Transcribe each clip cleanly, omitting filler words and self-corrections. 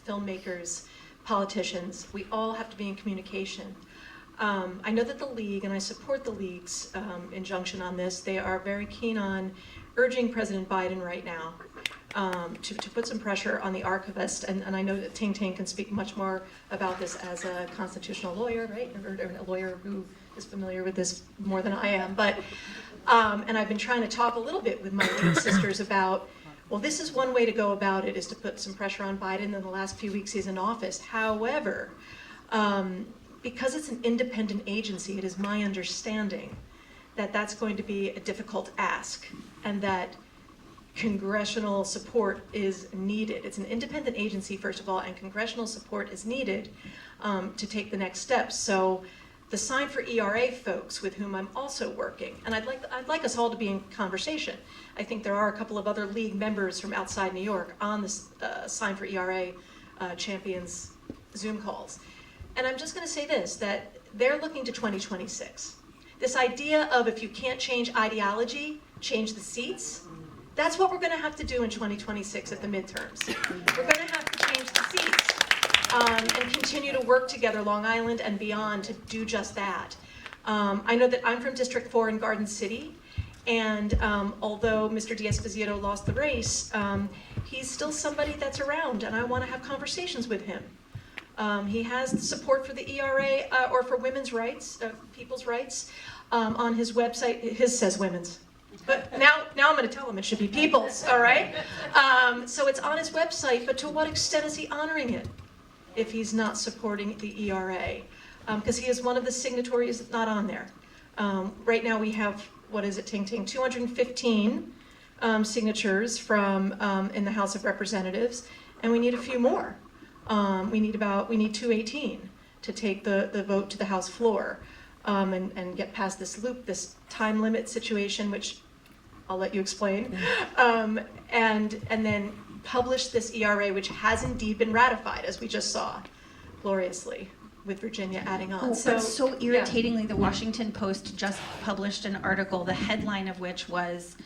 filmmakers, politicians, we all have to be in communication. I know that the League, and I support the League's injunction on this, they are very keen on urging President Biden right now to put some pressure on the archivist, and I know that Ting can speak much more about this as a constitutional lawyer, right? Or a lawyer who is familiar with this more than I am, but, and I've been trying to talk a little bit with my League sisters about, well, this is one way to go about it, is to put some pressure on Biden in the last few weeks he's in office. However, because it's an independent agency, it is my understanding that that's going to be a difficult ask, and that congressional support is needed. It's an independent agency, first of all, and congressional support is needed to take the next steps. So the Sign for ERA folks, with whom I'm also working, and I'd like us all to be in conversation. I think there are a couple of other League members from outside New York on this Sign for ERA Champions Zoom calls. And I'm just going to say this, that they're looking to 2026. This idea of, if you can't change ideology, change the seats, that's what we're going to have to do in 2026 at the midterms. We're going to have to change the seats and continue to work together, Long Island and beyond, to do just that. I know that I'm from District 4 in Garden City, and although Mr. D'Esposito lost the race, he's still somebody that's around, and I want to have conversations with him. He has support for the ERA or for women's rights, people's rights, on his website. His says women's, but now I'm going to tell him it should be people's. All right. So it's on his website, but to what extent is he honoring it if he's not supporting the ERA? Because he is one of the signatories that's not on there. Right now we have, what is it, Ting, 215 signatures from in the House of Representatives, and we need a few more. We need 218 to take the vote to the House floor and get past this loop, this time limit situation, which I'll let you explain, and then publish this ERA, which has indeed been ratified, as we just saw, gloriously, with Virginia adding on. But so irritatingly, yeah. The Washington Post just published an article, the headline of which was,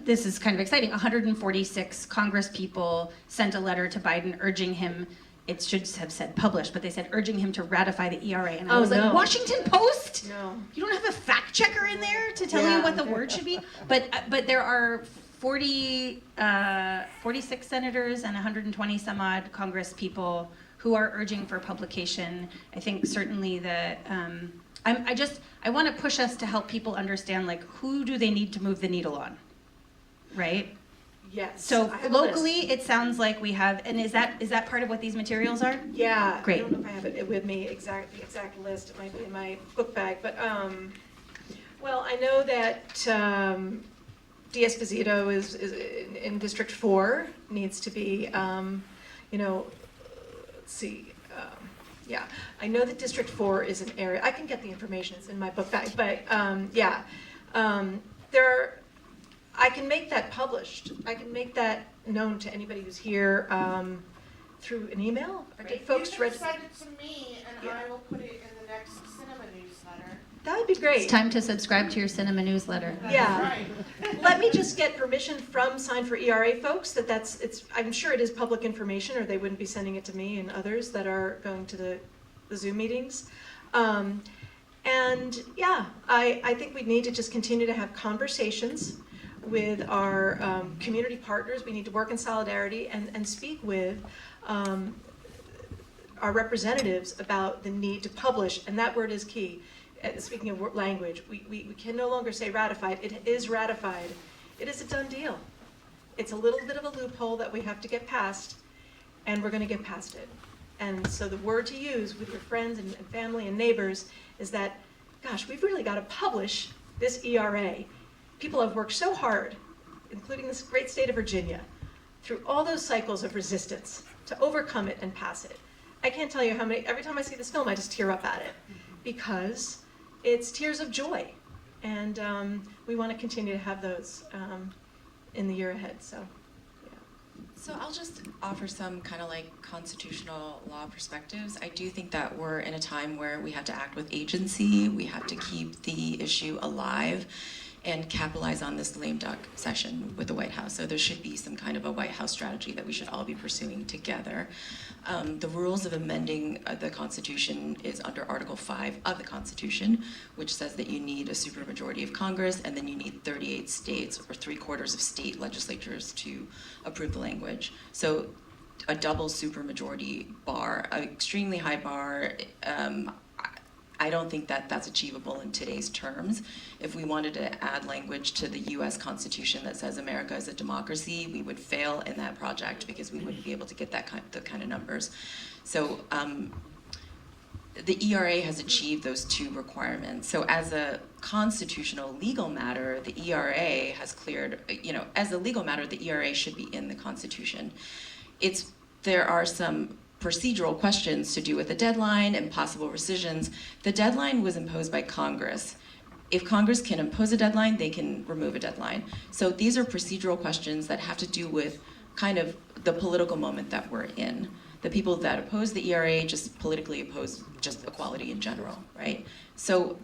this is kind of exciting, 146 Congress people sent a letter to Biden urging him, it should have said published, but they said urging him to ratify the ERA. And I was like, Washington Post? No. You don't have a fact checker in there to tell you what the word should be? But there are 46 senators and 120 some odd Congress people who are urging for publication. I think certainly I want to push us to help people understand, like, who do they need to move the needle on? Right? Yes. So locally, it sounds like we have, and is that part of what these materials are? Yeah. Great. I don't know if I have it with me, the exact list. It might be in my book bag. But, well, I know that D'Esposito is in District 4, needs to be, let's see. Yeah, I know that District 4 is an area, I can get the information, it's in my book bag, but yeah. I can make that published. I can make that known to anybody who's here through an email. Right. Folks, you can send it to me, and I will put it in the next cinema newsletter. That would be great. It's time to subscribe to your cinema newsletter. Yeah. Right. Let me just get permission from Sign for ERA folks I'm sure it is public information, or they wouldn't be sending it to me and others that are going to the Zoom meetings. And yeah, I think we need to just continue to have conversations with our community partners. We need to work in solidarity and speak with our representatives about the need to publish, and that word is key. Speaking of language, we can no longer say ratified. It is ratified. It is a done deal. It's a little bit of a loophole that we have to get past, and we're going to get past it. And so the word to use with your friends and family and neighbors is that, gosh, we've really got to publish this ERA. People have worked so hard, including this great state of Virginia, through all those cycles of resistance to overcome it and pass it. I can't tell you how many, every time I see this film, I just tear up at it, because it's tears of joy. And we want to continue to have those in the year ahead, so. So I'll just offer some kind of like constitutional law perspectives. I do think that we're in a time where we have to act with agency. We have to keep the issue alive. and capitalize on this lame duck session with the White House. So there should be some kind of a White House strategy that we should all be pursuing together. The rules of amending the Constitution is under Article 5 of the Constitution, which says that you need a supermajority of Congress, and then you need 38 states or 3/4 of state legislatures to approve the language. So a double supermajority bar, an extremely high bar, I don't think that that's achievable in today's terms. If we wanted to add language to the US Constitution that says America is a democracy, we would fail in that project because we wouldn't be able to get the kind of numbers. So the ERA has achieved those two requirements. So as a constitutional legal matter, the ERA has cleared, as a legal matter, the ERA should be in the Constitution. There are some procedural questions to do with the deadline and possible rescissions. The deadline was imposed by Congress. If Congress can impose a deadline, they can remove a deadline. So these are procedural questions that have to do with kind of the political moment that we're in. The people that oppose the ERA just politically oppose just equality in general, right? So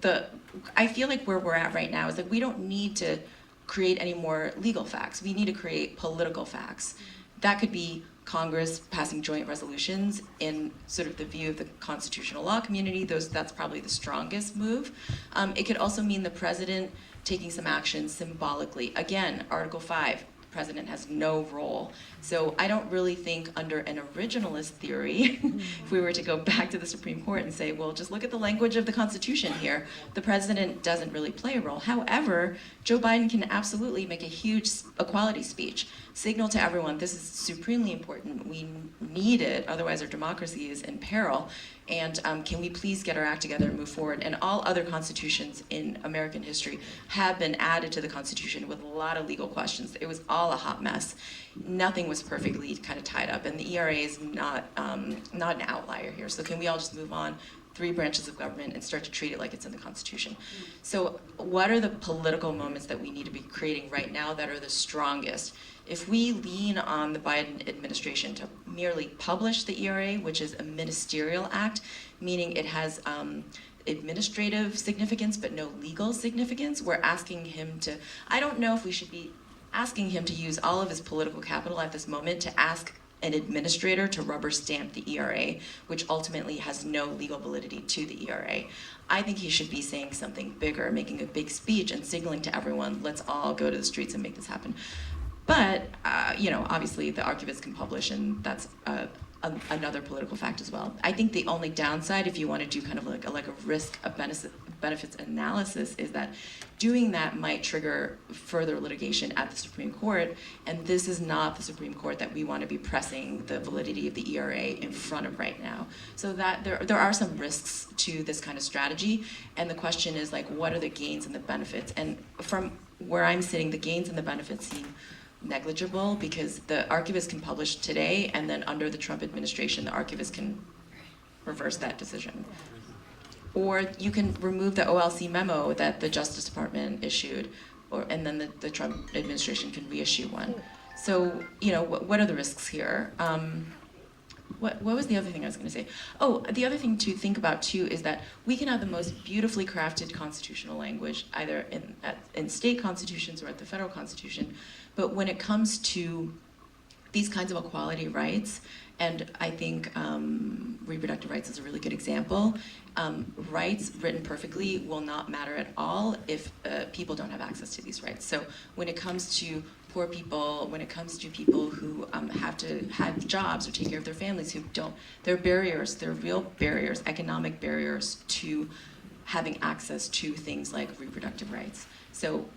I feel like where we're at right now is that we don't need to create any more legal facts. We need to create political facts. That could be Congress passing joint resolutions in sort of the view of the constitutional law community. That's probably the strongest move. It could also mean the president taking some action symbolically. Again, Article 5, the president has no role. So I don't really think under an originalist theory, if we were to go back to the Supreme Court and say, well, just look at the language of the Constitution here, the president doesn't really play a role. However, Joe Biden can absolutely make a huge equality speech, signal to everyone this is supremely important, we need it, otherwise our democracy is in peril, and can we please get our act together and move forward? And all other constitutions in American history have been added to the Constitution with a lot of legal questions. It was all a hot mess. Nothing was perfectly kind of tied up, and the ERA is not an outlier here. So can we all just move on 3 branches of government and start to treat it like it's in the Constitution? So what are the political moments that we need to be creating right now that are the strongest? If we lean on the Biden administration to merely publish the ERA, which is a ministerial act, meaning it has administrative significance but no legal significance, we're asking him to, I don't know if we should be asking him to use all of his political capital at this moment to ask an administrator to rubber stamp the ERA, which ultimately has no legal validity to the ERA. I think he should be saying something bigger, making a big speech and signaling to everyone, let's all go to the streets and make this happen. But, obviously the archivists can publish, and that's another political fact as well. I think the only downside, if you want to do kind of like a risk of benefits analysis, is that doing that might trigger further litigation at the Supreme Court, and this is not the Supreme Court that we want to be pressing the validity of the ERA in front of right now. So that there are some risks to this kind of strategy, and the question is like, what are the gains and the benefits? And from where I'm sitting, the gains and the benefits seem negligible because the archivist can publish today, and then under the Trump administration, the archivist can reverse that decision. Or you can remove the OLC memo that the Justice Department issued, and then the Trump administration can reissue one. So, what are the risks here? What was the other thing I was going to say? Oh, the other thing to think about too is that we can have the most beautifully crafted constitutional language either in state constitutions or at the federal constitution, but when it comes to these kinds of equality rights, and I think reproductive rights is a really good example, rights written perfectly will not matter at all if people don't have access to these rights. So when it comes to poor people, when it comes to people who have to have jobs or take care of their families who don't, there are barriers, there are real barriers, economic barriers to having access to things like reproductive rights. So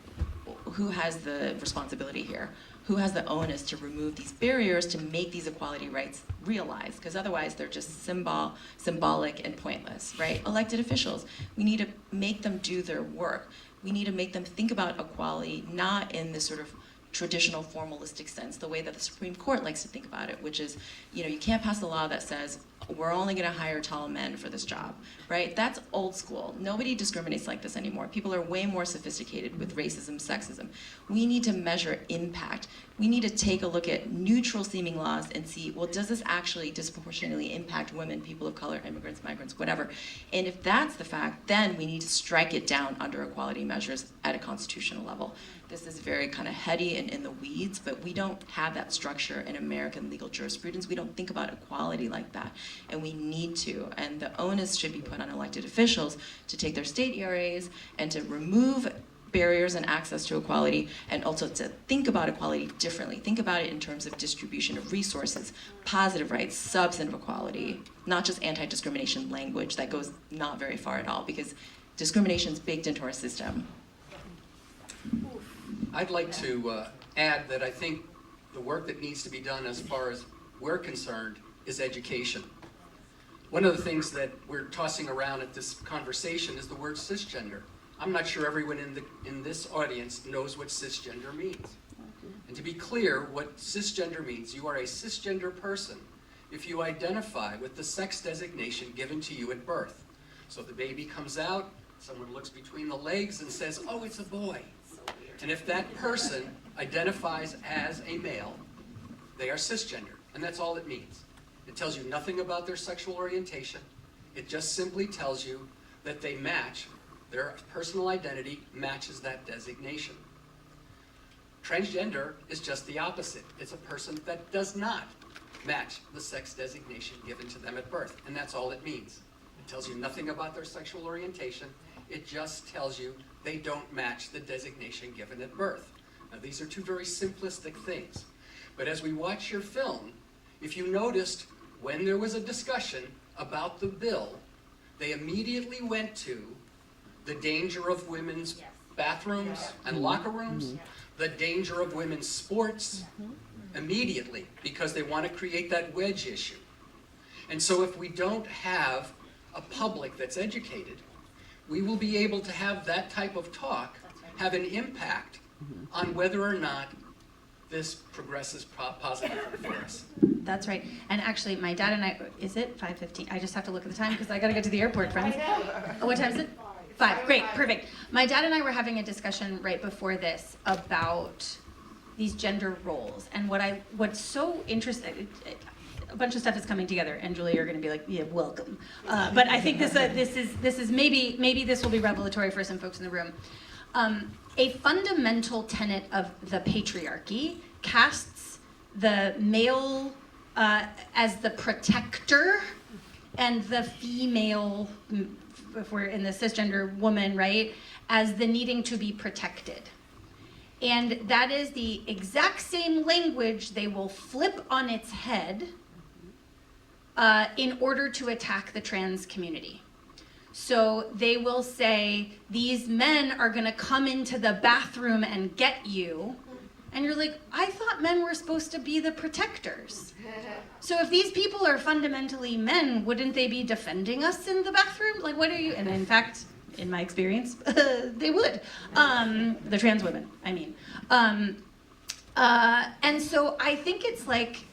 who has the responsibility here? Who has the onus to remove these barriers to make these equality rights realized? Because otherwise they're just symbolic and pointless, right? Elected officials, we need to make them do their work. We need to make them think about equality, not in this sort of traditional formalistic sense, the way that the Supreme Court likes to think about it, which is, you can't pass a law that says we're only going to hire tall men for this job, right? That's old school. Nobody discriminates like this anymore. People are way more sophisticated with racism, sexism. We need to measure impact. We need to take a look at neutral seeming laws and see, well, does this actually disproportionately impact women, people of color, immigrants, migrants, whatever? And if that's the fact, then we need to strike it down under equality measures at a constitutional level. This is very kind of heady and in the weeds, but we don't have that structure in American legal jurisprudence. We don't think about equality like that, and we need to. And the onus should be put on elected officials to take their state ERAs and to remove barriers and access to equality, and also to think about equality differently. Think about it in terms of distribution of resources, positive rights, substantive equality, not just anti-discrimination language that goes not very far at all, because discrimination is baked into our system. I'd like to add that I think the work that needs to be done as far as we're concerned is education. One of the things that we're tossing around at this conversation is the word cisgender. I'm not sure everyone in this audience knows what cisgender means. And to be clear, what cisgender means, you are a cisgender person if you identify with the sex designation given to you at birth. So the baby comes out, someone looks between the legs and says, oh, it's a boy. And if that person identifies as a male, they are cisgender, and that's all it means. It tells you nothing about their sexual orientation. It just simply tells you that they match, their personal identity matches that designation. Transgender is just the opposite. It's a person that does not match the sex designation given to them at birth, and that's all it means. It tells you nothing about their sexual orientation. It just tells you they don't match the designation given at birth. Now, these are two very simplistic things. But as we watch your film, if you noticed when there was a discussion about the bill, they immediately went to the danger of women's bathrooms and locker rooms, the danger of women's sports, immediately, because they want to create that wedge issue. And so if we don't have a public that's educated, we will be able to have that type of talk have an impact on whether or not this progresses positively for us. That's right. And actually, my dad and I, is it 5:15? I just have to look at the time because I got to get to the airport, friends. What time is it? 5. Great, perfect. My dad and I were having a discussion right before this about these gender roles. And what's so interesting, a bunch of stuff is coming together, and Julie, you're going to be like, yeah, welcome. But I think this is maybe this will be revelatory for some folks in the room. A fundamental tenet of the patriarchy casts the male as the protector and the female, if we're in the cisgender woman, right, as the needing to be protected. And that is the exact same language they will flip on its head in order to attack the trans community. So they will say, these men are gonna come into the bathroom and get you. And you're like, I thought men were supposed to be the protectors. So if these people are fundamentally men, wouldn't they be defending us in the bathroom? Like, what are you, and in fact, in my experience, they would. The trans women, I mean. And so I think it's like,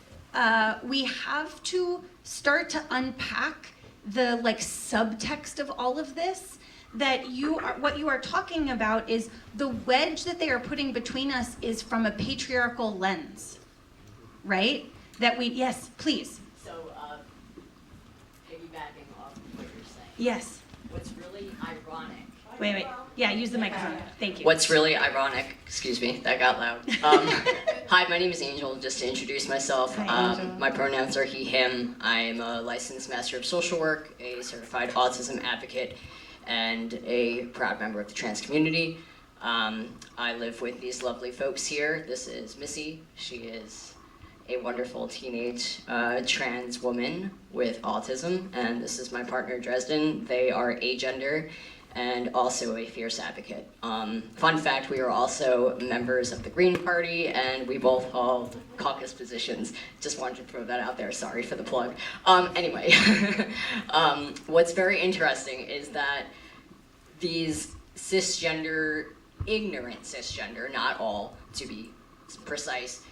we have to start to unpack the like subtext of all of this, that what you are talking about is the wedge that they are putting between us is from a patriarchal lens, right? That we, yes, please. So, piggybacking off of what you're saying. Yes. What's really ironic. Wait. Yeah, use the microphone. Thank you. What's really ironic, excuse me, that got loud. Hi, my name is Angel, just to introduce myself. Hi, Angel. My pronouns are he, him. I am a licensed master of social work, a certified autism advocate, and a proud member of the trans community. I live with these lovely folks here. This is Missy. She is a wonderful teenage trans woman with autism, and this is my partner, Dresden. They are agender and also a fierce advocate. Fun fact, we are also members of the Green Party, and we both hold caucus positions. Just wanted to throw that out there, sorry for the plug. Anyway, what's very interesting is that these cisgender, ignorant cisgender, not all to be precise,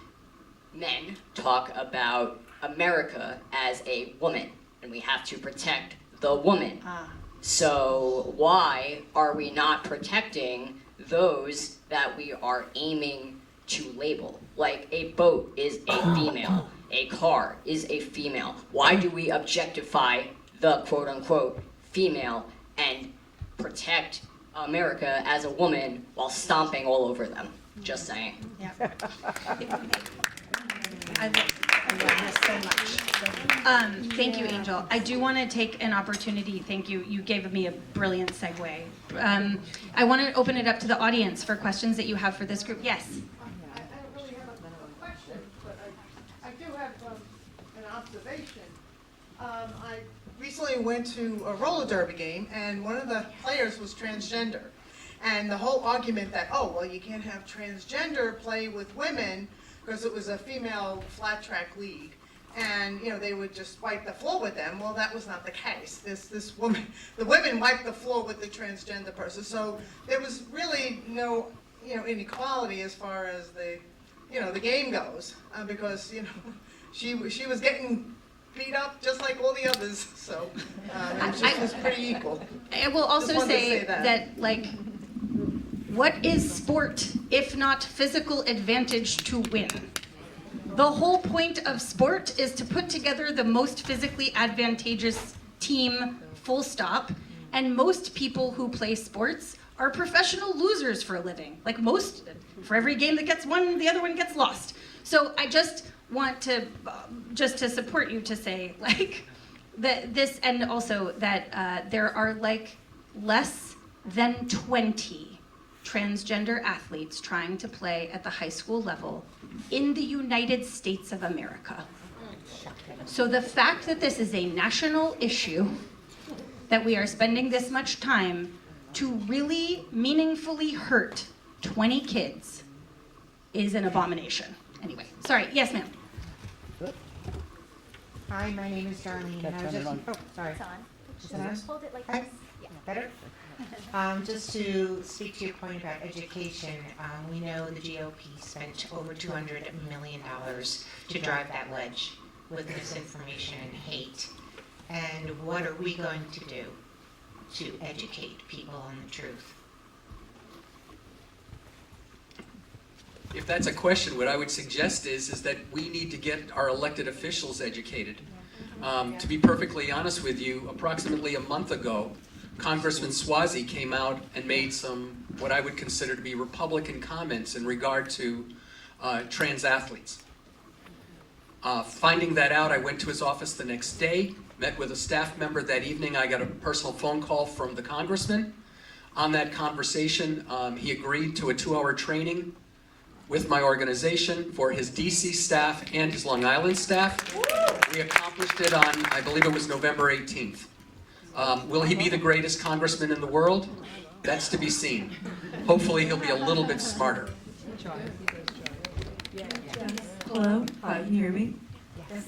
men talk about America as a woman. and we have to protect the woman. Ah. So why are we not protecting those that we are aiming to label? Like a boat is a female, a car is a female. Why do we objectify the quote unquote female and protect America as a woman while stomping all over them? Just saying. Yeah. I love this so much. Thank you, Angel. I do want to take an opportunity. Thank you. You gave me a brilliant segue. I want to open it up to the audience for questions that you have for this group. Yes. I don't really have a question, but I do have an observation. I recently went to a roller derby game, and one of the players was transgender. And the whole argument that, oh, well, you can't have transgender play with women because it was a female flat track league. And, you know, they would just wipe the floor with them. Well, that was not the case. This woman, the women wiped the floor with the transgender person. So there was really no, you know, inequality as far as the, you know, the game goes, because, you know, she was getting beat up just like all the others. So it was pretty equal. I will also Just wanted to say say that. that, like, what is sport if not physical advantage to win? The whole point of sport is to put together the most physically advantageous team, full stop. And most people who play sports are professional losers for a living. Like most, for every game that gets won, the other one gets lost. So I just want to, just to support you to say, like, that this, and also that there are like less than 20 transgender athletes trying to play at the high school level in the United States of America. So the fact that this is a national issue, that we are spending this much time to really meaningfully hurt 20 kids is an abomination. Anyway, sorry, yes ma'am. Hi, my name is Darlene, and I was just, oh, sorry. It's on. Is it on? Hold it like Hi. this. Yeah. Better? Just to speak to your point about education, we know the GOP spent over $200 million to drive that wedge with misinformation and hate. And what are we going to do to educate people on the truth? If that's a question, what I would suggest is that we need to get our elected officials educated. To be perfectly honest with you, approximately a month ago, Congressman Swazi came out and made some, what I would consider to be Republican comments in regard to trans athletes. Finding that out, I went to his office the next day, met with a staff member that evening. I got a personal phone call from the congressman. On that conversation, he agreed to a 2-hour training with my organization for his DC staff and his Long Island staff. We accomplished it on, I believe it was November 18th. Will he be the greatest congressman in the world? That's to be seen. Hopefully he'll be a little bit smarter. Hello, hi, can you hear me?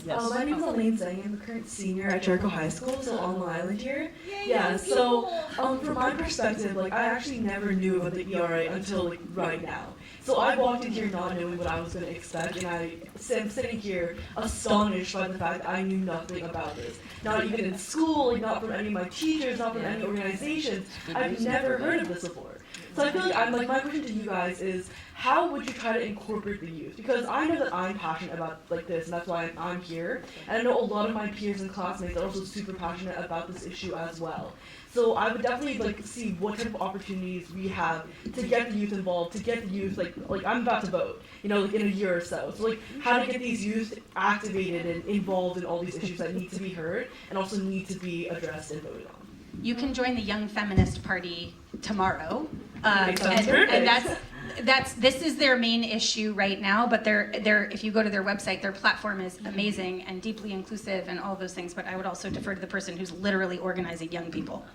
Yes. My name is Elaine Zeng. I'm a current senior at Jericho High School, so on Long Island here. Yeah, so from my perspective, like, I actually never knew about the ERA until like right now. So I walked in here not knowing what I was going to expect, and I'm sitting here astonished by the fact that I knew nothing about this. Not even in school, like not from any of my teachers, not from any organizations. I've never heard of this before. So I feel like my question to you guys is, how would you try to incorporate the youth? Because I know that I'm passionate about like this, and that's why I'm here. And I know a lot of my peers and classmates are also super passionate about this issue as well. So I would definitely like see what type of opportunities we have to get the youth involved, to get the youth like I'm about to vote, you know, like in a year or so. So like how to get these youth activated and involved in all these issues that need to be heard and also need to be addressed and voted on. You can join the Young Feminist Party tomorrow, and this is their main issue right now. But if you go to their website, their platform is amazing and deeply inclusive and all those things. But I would also defer to the person who's literally organizing young people.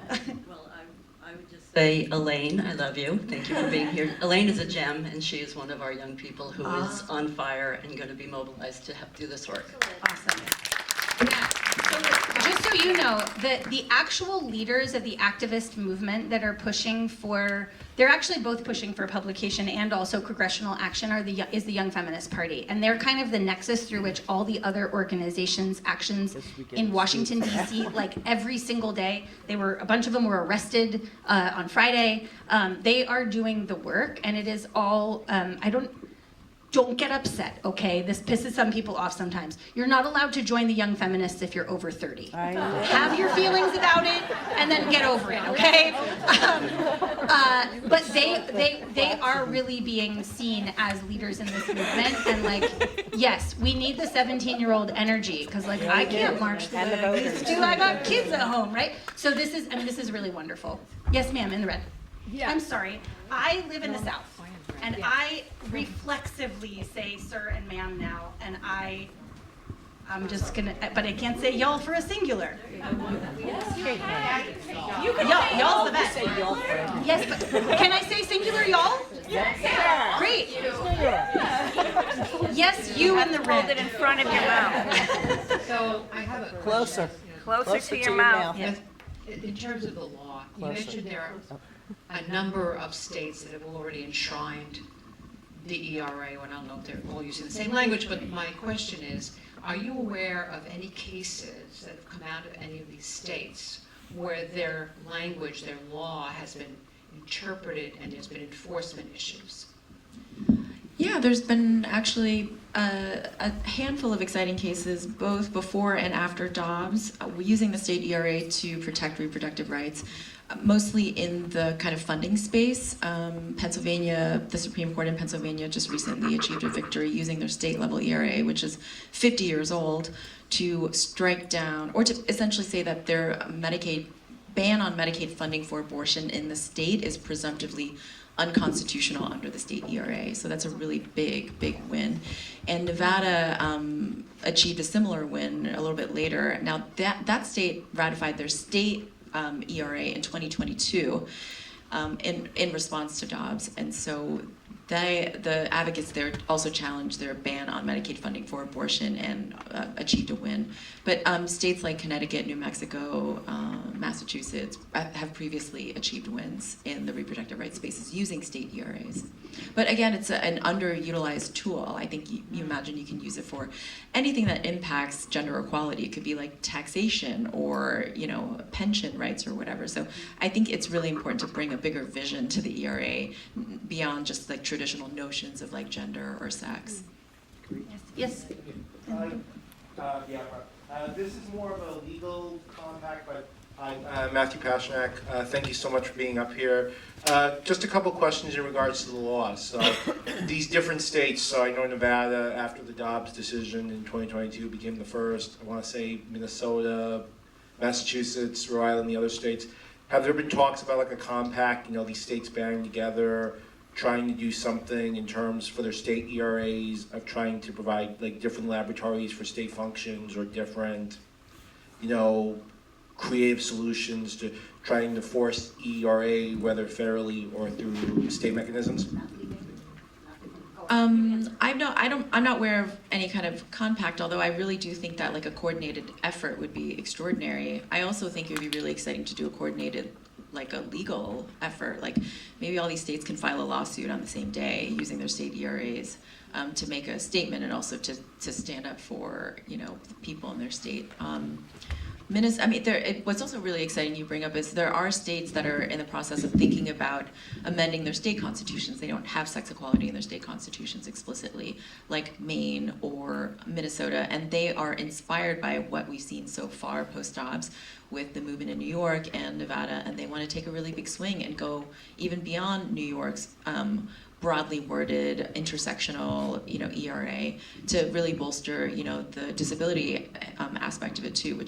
Well, I would just say, Elaine, I love you. Thank you for being here. Elaine is a gem, and she is one of our young people who is on fire and going to be mobilized to help do this work. Awesome. Yeah. So just so do know that the actual leaders of the activist movement that are pushing for, they're actually both pushing for publication and also congressional action is the Young Feminist Party. And they're kind of the nexus through which all the other organizations' actions in Washington, D.C., like every single day, a bunch of them were arrested on Friday. They are doing the work, and it is all, don't get upset, okay? This pisses some people off sometimes. You're not allowed to join the Young Feminists if you're over 30. Have your feelings about it, and then get over it, okay? But they are really being seen as leaders in this movement, and like, yes, we need the 17-year-old energy, because like, I can't march the way I used to. I got kids at home, right? So this is really wonderful. Yes, ma'am, in the red. Yeah. I'm sorry. I live in the South, and I reflexively say sir and ma'am now, and I'm just gonna, but I can't say y'all for a singular. You can y'all's the best. Yes, but can I say singular y'all? Yes. Great. Yes, you in the red. Hold it in front of your mouth. So I have a Closer to your mouth. Yes. In terms of the law, you mentioned there are a number of states that have already enshrined the ERA, and I don't know if they're all using the same language, but my question is, are you aware of any cases that have come out of any of these states where their language, their law has been interpreted and there's been enforcement issues? Yeah, there's been actually a handful of exciting cases, both before and after Dobbs, using the state ERA to protect reproductive rights, mostly in the kind of funding space. Pennsylvania, the Supreme Court in Pennsylvania just recently achieved a victory using their state level ERA, which is 50 years old, to strike down, or to essentially say that their ban on Medicaid funding for abortion in the state is presumptively unconstitutional under the state ERA. So that's a really big, big win. And Nevada achieved a similar win a little bit later. Now that state ratified their state ERA in 2022 in response to Dobbs. And so the advocates there also challenged their ban on Medicaid funding for abortion and achieved a win. But states like Connecticut, New Mexico, Massachusetts have previously achieved wins in the reproductive rights spaces using state ERAs. But again, it's an underutilized tool. I think you imagine you can use it for anything that impacts gender equality. It could be like taxation or pension rights or whatever. So I think it's really important to bring a bigger vision to the ERA beyond just like traditional notions of like gender or sex. Yes. This is more of a legal compact, but Matthew Pasternak, thank you so much for being up here. Just a couple questions in regards to the laws. So these different states, so I know Nevada, after the Dobbs decision in 2022, became the first. I want to say Minnesota, Massachusetts, Rhode Island, the other states. Have there been talks about like a compact, these states banding together, trying to do something in terms for their state ERAs, of trying to provide like different laboratories for state functions or different, creative solutions to trying to force ERA, whether federally or through state mechanisms? I'm not aware of any kind of compact, although I really do think that like a coordinated effort would be extraordinary. I also think it would be really exciting to do a coordinated, like a legal effort. Like maybe all these states can file a lawsuit on the same day using their state ERAs to make a statement and also to stand up for, the people in their state. What's also really exciting you bring up is there are states that are in the process of thinking about amending their state constitutions. They don't have sex equality in their state constitutions explicitly, like Maine or Minnesota, and they are inspired by what we've seen so far post-Dobbs with the movement in New York and Nevada, and they want to take a really big swing and go even beyond New York's broadly worded intersectional, ERA to really bolster, the disability aspect of it too, which